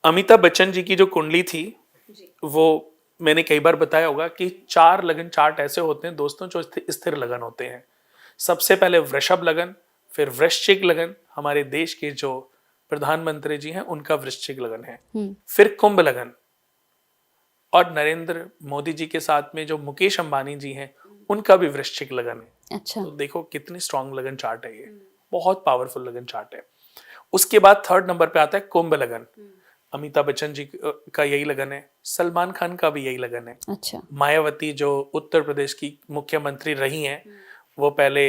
अमिताभ बच्चन जी की जो कुंडली थी वो मैंने कई बार बताया होगा कि 4 लगन चार्ट ऐसे होते हैं दोस्तों जो स्थिर लगन होते हैं। सबसे पहले वृषभ लगन, फिर वृश्चिक लगन, हमारे देश के जो प्रधानमंत्री जी हैं उनका वृश्चिक लगन है, फिर कुंभ लगन, और नरेंद्र मोदी जी के साथ में जो मुकेश अंबानी जी हैं उनका भी वृश्चिक लगन है। अच्छा। तो देखो कितनी स्ट्रांग लगन चार्ट है, ये बहुत पावरफुल लगन चार्ट है। उसके बाद 3rd नंबर पे आता है कुंभ लगन। अमिताभ बच्चन जी का यही लगन है, सलमान खान का भी यही लगन है। अच्छा। मायावती जो उत्तर प्रदेश की मुख्यमंत्री रही हैं, वो पहले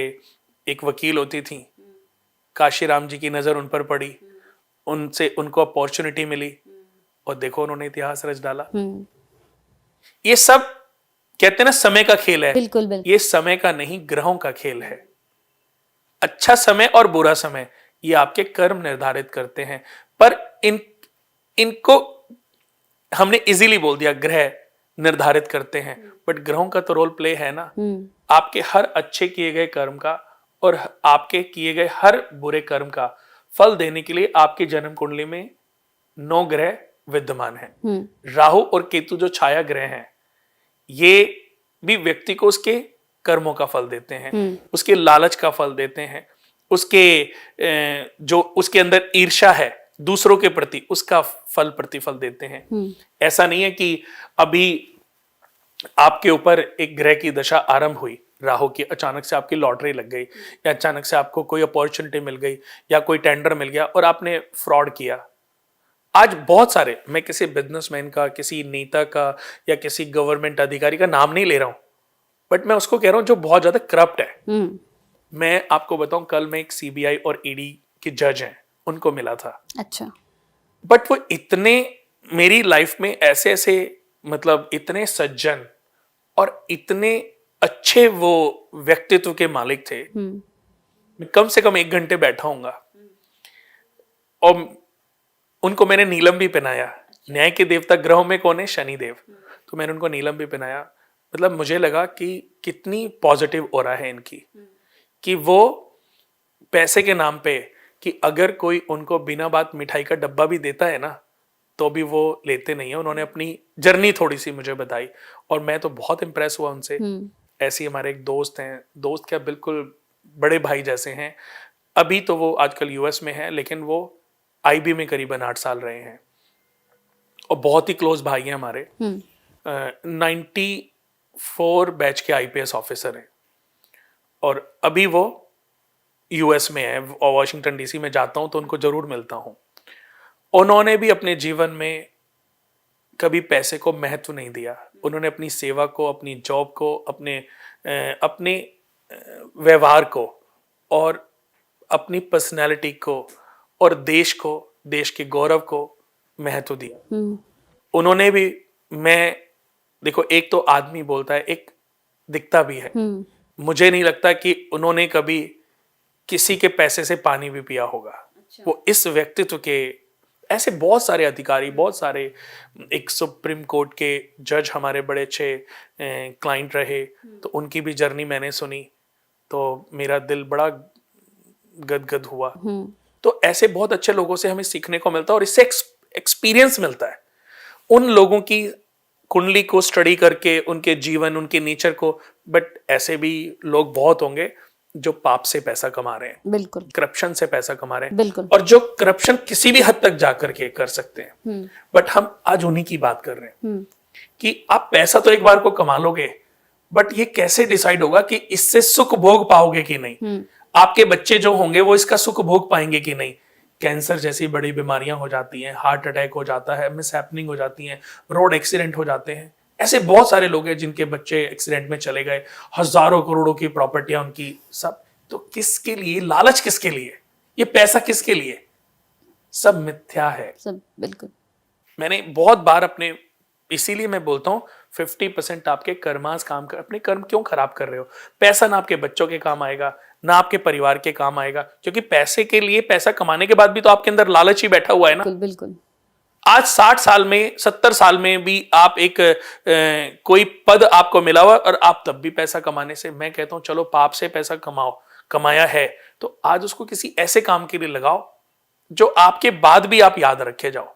एक वकील होती थी, काशीराम जी की नजर उन पर पड़ी, उनसे उनको अपॉर्चुनिटी मिली और देखो उन्होंने इतिहास रच डाला। ये सब कहते हैं ना समय का खेल है। बिल्कुल बिल्कुल। ये समय का नहीं, ग्रहों का खेल है। अच्छा समय और बुरा समय ये आपके कर्म निर्धारित करते हैं, पर इनको हमने इजीली बोल दिया ग्रह निर्धारित करते हैं, बट ग्रहों का तो रोल प्ले है ना। आपके हर अच्छे किए गए कर्म का और आपके किए गए हर बुरे कर्म का फल देने के लिए आपकी जन्म कुंडली में 9 ग्रह विद्यमान हैं। राहु और केतु जो छाया ग्रह हैं, ये भी व्यक्ति को उसके कर्मों का फल देते हैं, उसके लालच का फल देते हैं, उसके जो उसके अंदर ईर्ष्या है दूसरों के प्रति उसका फल प्रतिफल देते हैं। ऐसा नहीं है कि अभी आपके ऊपर एक ग्रह की दशा आरंभ हुई राहु की, अचानक से आपकी लॉटरी लग गई या अचानक से आपको कोई अपॉर्चुनिटी मिल गई या कोई टेंडर मिल गया और आपने फ्रॉड किया। आज बहुत सारे, मैं किसी बिजनेसमैन का, किसी नेता का या किसी गवर्नमेंट अधिकारी का नाम नहीं ले रहा हूं, बट मैं उसको कह रहा हूं जो बहुत ज्यादा करप्ट है। मैं आपको बताऊं, कल मैं एक सीबीआई और ईडी के जज हैं उनको मिला था। अच्छा। बट वो इतने मेरी लाइफ में ऐसे ऐसे मतलब इतने सज्जन और इतने अच्छे वो व्यक्तित्व के मालिक थे। मैं कम से कम 1 घंटे बैठा हूंगा और उनको मैंने नीलम भी पहनाया। न्याय के देवता ग्रहों में कौन है? शनिदेव। तो मैंने उनको नीलम भी पहनाया। मतलब मुझे लगा कि कितनी पॉजिटिव ऑरा है इनकी, कि वो पैसे के नाम पे, कि अगर कोई उनको बिना बात मिठाई का डब्बा भी देता है ना तो भी वो लेते नहीं है। उन्होंने अपनी जर्नी थोड़ी सी मुझे बताई और मैं तो बहुत इंप्रेस हुआ उनसे। ऐसे ही हमारे एक दोस्त हैं, दोस्त क्या बिल्कुल बड़े भाई जैसे हैं। अभी तो वो आजकल यूएस में है, लेकिन वो आईबी में करीबन 8 साल रहे हैं और बहुत ही क्लोज भाई हैं हमारे। 94 बैच के आईपीएस ऑफिसर हैं और अभी वो यूएस में है और वॉशिंगटन डीसी में जाता हूं तो उनको जरूर मिलता हूं। उन्होंने भी अपने जीवन में कभी पैसे को महत्व नहीं दिया। उन्होंने अपनी सेवा को, अपनी जॉब को, अपने व्यवहार को और अपनी पर्सनैलिटी को और देश को, देश के गौरव को महत्व दिया। उन्होंने भी, मैं देखो एक तो आदमी बोलता है, एक दिखता भी है। मुझे नहीं लगता कि उन्होंने कभी किसी के पैसे से पानी भी पिया होगा। अच्छा। वो इस व्यक्तित्व के ऐसे बहुत सारे अधिकारी, बहुत सारे, एक सुप्रीम कोर्ट के जज हमारे बड़े अच्छे क्लाइंट रहे, तो उनकी भी जर्नी मैंने सुनी तो मेरा दिल बड़ा गदगद हुआ। तो ऐसे बहुत अच्छे लोगों से हमें सीखने को मिलता है और इससे एक्सपीरियंस मिलता है। उन लोगों की कुंडली को स्टडी करके, उनके जीवन, उनके नेचर को। बट ऐसे भी लोग बहुत होंगे जो पाप से पैसा कमा रहे हैं, बिल्कुल, करप्शन से पैसा कमा रहे हैं, बिल्कुल, और जो करप्शन किसी भी हद तक जाकर के कर सकते हैं। बट हम आज उन्हीं की बात कर रहे हैं कि आप पैसा तो एक बार को कमा लोगे, बट ये कैसे डिसाइड होगा कि इससे सुख भोग पाओगे कि नहीं। आपके बच्चे जो होंगे वो इसका सुख भोग पाएंगे कि नहीं। कैंसर जैसी बड़ी बीमारियां हो जाती हैं, हार्ट अटैक हो जाता है, मिसहैपनिंग हो जाती हैं, रोड एक्सीडेंट हो जाते हैं। ऐसे बहुत सारे लोग हैं जिनके बच्चे एक्सीडेंट में चले गए, हजारों करोड़ों की प्रॉपर्टियां उनकी सब। तो किसके लिए लालच? किसके लिए ये पैसा? किसके लिए? सब मिथ्या है, सब। बिल्कुल। मैंने बहुत बार अपने, इसीलिए मैं बोलता हूं 50% आपके कर्मास काम कर। अपने कर्म क्यों खराब कर रहे हो? पैसा ना आपके बच्चों के काम आएगा, ना आपके परिवार के काम आएगा, क्योंकि पैसे के लिए, पैसा कमाने के बाद भी तो आपके अंदर लालच ही बैठा हुआ है ना। बिल्कुल बिल्कुल। आज 60 साल में, 70 साल में भी आप एक कोई पद आपको मिला हुआ और आप तब भी पैसा कमाने से, मैं कहता हूं चलो पाप से पैसा कमाओ, कमाया है तो आज उसको किसी ऐसे काम के लिए लगाओ जो आपके बाद भी आप याद रखे जाओ।